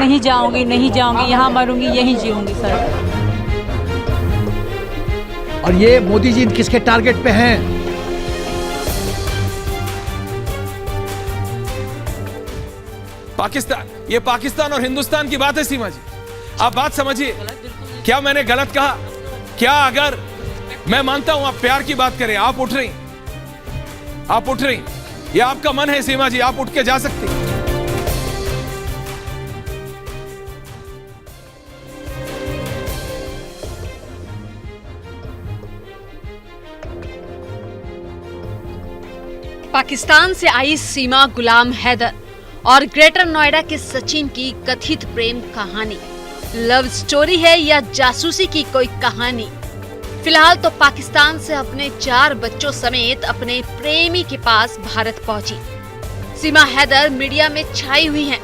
नहीं जाऊंगी, नहीं जाऊंगी, यहाँ मरूंगी, यहीं जीऊंगी सर। और ये मोदी जी किसके टारगेट पे हैं? पाकिस्तान, ये पाकिस्तान और हिंदुस्तान की बात है सीमा जी, आप बात समझिए। क्या मैंने गलत कहा? क्या अगर मैं मानता हूं आप प्यार की बात करें, आप उठ रही, आप उठ रही, ये आपका मन है सीमा जी, आप उठ के जा सकती। पाकिस्तान से आई सीमा गुलाम हैदर और ग्रेटर नोएडा के सचिन की कथित प्रेम कहानी लव स्टोरी है या जासूसी की कोई कहानी? फिलहाल तो पाकिस्तान से अपने 4 बच्चों समेत अपने प्रेमी के पास भारत पहुंची सीमा हैदर मीडिया में छाई हुई हैं।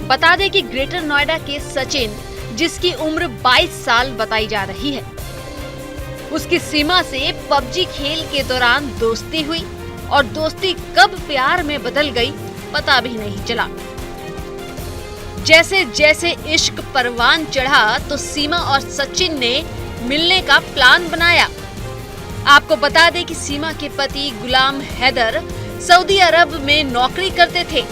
बता दें कि ग्रेटर नोएडा के सचिन, जिसकी उम्र 22 साल बताई जा रही है, उसकी सीमा से पबजी खेल के दौरान दोस्ती हुई और दोस्ती कब प्यार में बदल गई पता भी नहीं चला। जैसे जैसे इश्क परवान चढ़ा तो सीमा और सचिन ने मिलने का प्लान बनाया। आपको बता दें कि सीमा के पति गुलाम हैदर सऊदी अरब में नौकरी करते थे।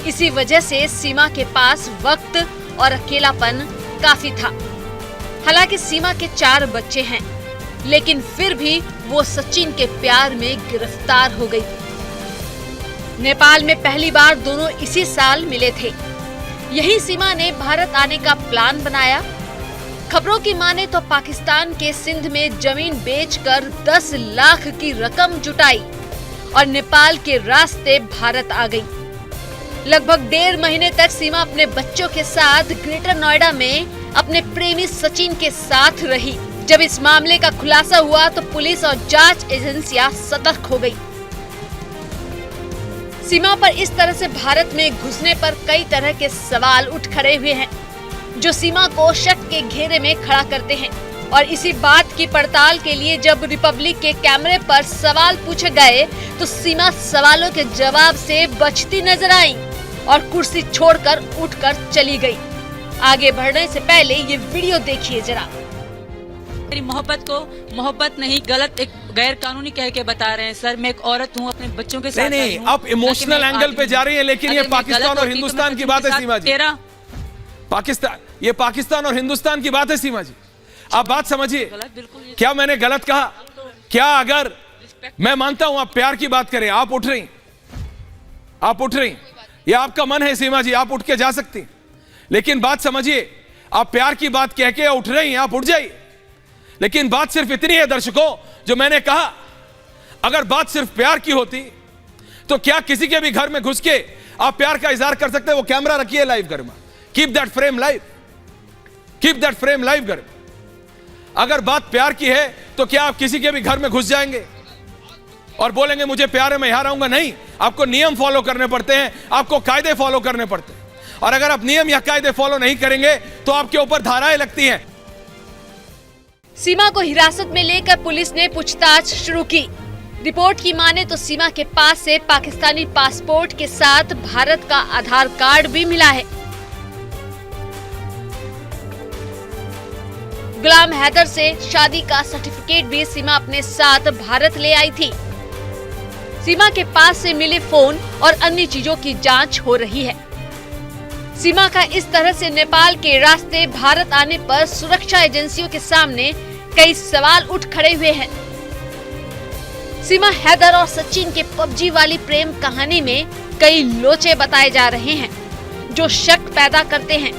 इसी वजह से सीमा के पास वक्त और अकेलापन काफी था। हालांकि सीमा के 4 बच्चे हैं, लेकिन फिर भी वो सचिन के प्यार में गिरफ्तार हो गई। नेपाल में पहली बार दोनों इसी साल मिले थे। यही सीमा ने भारत आने का प्लान बनाया। खबरों की माने तो पाकिस्तान के सिंध में जमीन बेचकर 10 लाख की रकम जुटाई और नेपाल के रास्ते भारत आ गई। लगभग 1.5 महीने तक सीमा अपने बच्चों के साथ ग्रेटर नोएडा में अपने प्रेमी सचिन के साथ रही। जब इस मामले का खुलासा हुआ तो पुलिस और जांच एजेंसियां सतर्क हो गई। सीमा पर इस तरह से भारत में घुसने पर कई तरह के सवाल उठ खड़े हुए हैं, जो सीमा को शक के घेरे में खड़ा करते हैं। और इसी बात की पड़ताल के लिए जब रिपब्लिक के कैमरे पर सवाल पूछे गए तो सीमा सवालों के जवाब से बचती नजर आई और कुर्सी छोड़कर उठकर चली गई। आगे बढ़ने से पहले ये वीडियो देखिए जरा। मेरी मोहब्बत को मोहब्बत नहीं, गलत एक गैर कानूनी कह के बता रहे हैं सर। मैं एक औरत हूँ, अपने बच्चों के साथ नहीं, आप इमोशनल एंगल पे जा रही है, लेकिन ये पाकिस्तान और हिंदुस्तान की बात है सीमा जी। पाकिस्तान, ये पाकिस्तान और हिंदुस्तान की बात है सीमा जी, आप बात समझिए। क्या मैंने गलत कहा? क्या अगर मैं मानता हूं आप प्यार की बात करें, आप उठ रही, आप उठ रही, ये आपका मन है सीमा जी, आप उठ के जा सकती। लेकिन बात समझिए, आप प्यार की बात कह के उठ रही हैं, आप उठ जाइए। लेकिन बात सिर्फ इतनी है दर्शकों, जो मैंने कहा, अगर बात सिर्फ प्यार की होती तो क्या किसी के भी घर में घुस के आप प्यार का इजहार कर सकते? वो कैमरा रखिए लाइव घर में, keep that frame live, keep that frame live घर में। अगर बात प्यार की है तो क्या आप किसी के भी घर में घुस जाएंगे और बोलेंगे मुझे प्यार है मैं यहां रहूंगा? नहीं, आपको नियम फॉलो करने पड़ते हैं, आपको कायदे फॉलो करने पड़ते हैं। और अगर आप नियम या कायदे फॉलो नहीं करेंगे तो आपके ऊपर धाराएं लगती हैं। सीमा को हिरासत में लेकर पुलिस ने पूछताछ शुरू की। रिपोर्ट की माने तो सीमा के पास से पाकिस्तानी पासपोर्ट के साथ भारत का आधार कार्ड भी मिला है। गुलाम हैदर से शादी का सर्टिफिकेट भी सीमा अपने साथ भारत ले आई थी। सीमा के पास से मिले फोन और अन्य चीजों की जांच हो रही है। सीमा का इस तरह से नेपाल के रास्ते भारत आने पर सुरक्षा एजेंसियों के सामने कई सवाल उठ खड़े हुए हैं। सीमा हैदर और सचिन के पबजी वाली प्रेम कहानी में कई लोचे बताए जा रहे हैं, जो शक पैदा करते हैं।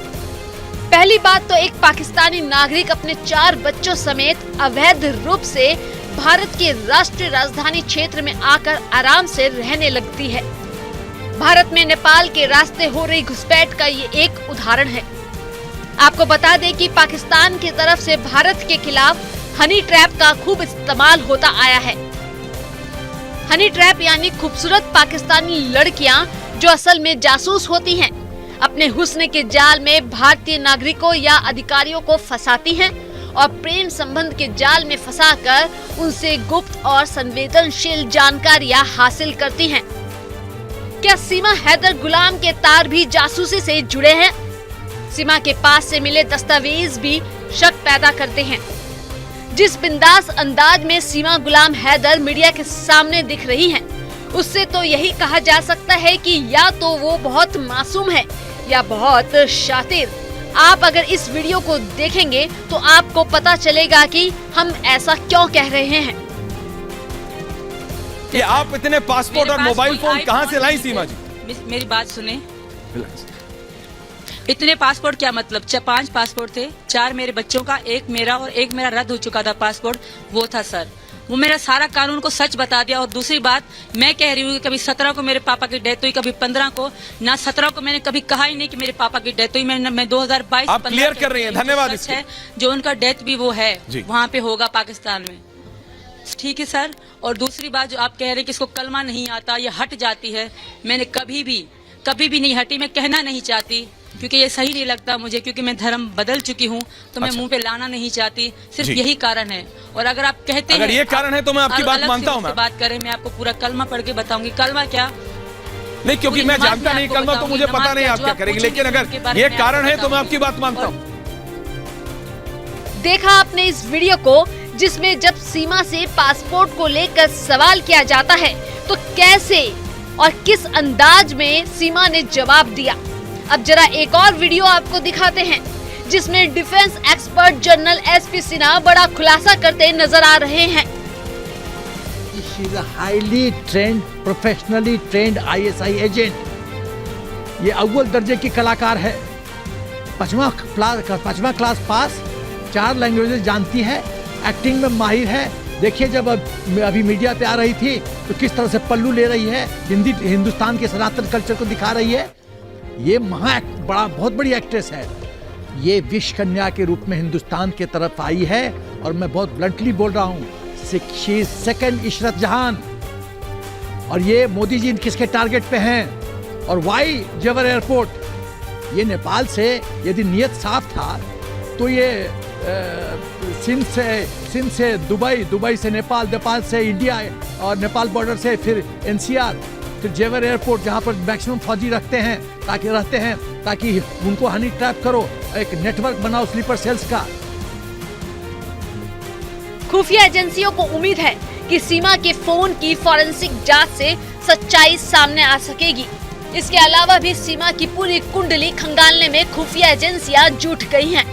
पहली बात तो एक पाकिस्तानी नागरिक अपने 4 बच्चों समेत अवैध रूप से भारत के राष्ट्रीय राजधानी क्षेत्र में आकर आराम से रहने लगती है। भारत में नेपाल के रास्ते हो रही घुसपैठ का ये एक उदाहरण है। आपको बता दें कि पाकिस्तान की तरफ से भारत के खिलाफ हनी ट्रैप का खूब इस्तेमाल होता आया है। हनी ट्रैप यानी खूबसूरत पाकिस्तानी लड़कियां जो असल में जासूस होती हैं, अपने हुस्न के जाल में भारतीय नागरिकों या अधिकारियों को फंसाती हैं और प्रेम संबंध के जाल में फंसाकर उनसे गुप्त और संवेदनशील जानकारियां हासिल करती हैं। क्या सीमा हैदर गुलाम के तार भी जासूसी से जुड़े हैं? सीमा के पास से मिले दस्तावेज भी शक पैदा करते हैं। जिस बिंदास अंदाज में सीमा गुलाम हैदर मीडिया के सामने दिख रही हैं, उससे तो यही कहा जा सकता है कि या तो वो बहुत मासूम है या बहुत शातिर। आप अगर इस वीडियो को देखेंगे तो आपको पता चलेगा कि हम ऐसा क्यों कह रहे हैं। कि आप इतने पासपोर्ट और मोबाइल फोन कहां से लाई सीमा जी? मेरी बात सुने। इतने पासपोर्ट क्या मतलब? 5 पासपोर्ट थे, 4 मेरे बच्चों का, 1 मेरा और 1 मेरा रद्द हो चुका था पासपोर्ट, वो था सर। वो मेरा सारा कानून को सच बता दिया। और दूसरी बात मैं कह रही हूँ कि कभी 17 को मेरे पापा की डेथ हुई, कभी 15 को, ना 17 को मैंने कभी कहा ही नहीं कि मेरे पापा की डेथ हुई। मैं 2022 आप क्लियर कर रही हैं, धन्यवाद। इसके है जो उनका डेथ भी वो है वहाँ पे होगा पाकिस्तान में, ठीक है सर। और दूसरी बात जो आप कह रहे हैं कि इसको कलमा नहीं आता, ये हट जाती है, मैंने कभी भी नहीं हटी। मैं कहना नहीं चाहती क्योंकि ये सही नहीं लगता मुझे, क्योंकि मैं धर्म बदल चुकी हूँ, तो मैं मुंह पे लाना नहीं चाहती। सिर्फ यही कारण है। और अगर आप कहते हैं, अगर ये कारण है तो मैं आपकी बात मानता हूँ। बात करें, मैं आपको पूरा कलमा पढ़ के बताऊंगी। कलमा क्या? नहीं, क्योंकि मैं जानता नहीं कलमा, तो मुझे पता नहीं आप क्या करेंगे, लेकिन अगर ये कारण है तो मैं आपकी बात मानता हूँ। देखा आपने इस वीडियो को, जिसमें जब सीमा से पासपोर्ट को लेकर सवाल किया जाता है तो कैसे और किस अंदाज में सीमा ने जवाब दिया। अब जरा एक और वीडियो आपको दिखाते हैं, जिसमें defence expert general SP Sinha बड़ा खुलासा करते नजर आ रहे हैं। She is a highly trained, professionally trained ISI agent. ये अव्वल दर्जे की कलाकार है, 5वां क्लास पास, 4 लैंग्वेजेस जानती है, एक्टिंग में माहिर है। देखिए जब अभी मीडिया पे आ रही थी तो किस तरह से पल्लू ले रही है, हिंदुस्तान के सनातन कल्चर को दिखा रही है। ये बहुत बड़ी एक्ट्रेस है। ये विश कन्या के रूप में हिंदुस्तान के तरफ आई है और मैं बहुत ब्लंटली बोल रहा हूँ, शी इज सेकंड इशरत जहान। और ये मोदी जी किसके टारगेट पे हैं और वाई जेवर एयरपोर्ट? ये नेपाल से यदि नियत साफ था तो ये सिंध से दुबई से नेपाल, नेपाल से इंडिया और नेपाल बॉर्डर से फिर NCR, फिर जेवर एयरपोर्ट जहां पर मैक्सिमम फौजी रहते हैं ताकि उनको हनी ट्रैप करो, एक नेटवर्क बनाओ स्लीपर सेल्स का। खुफिया एजेंसियों को उम्मीद है कि सीमा के फोन की फॉरेंसिक जांच से सच्चाई सामने आ सकेगी। इसके अलावा भी सीमा की पूरी कुंडली खंगालने में खुफिया एजेंसियां जुट गई हैं।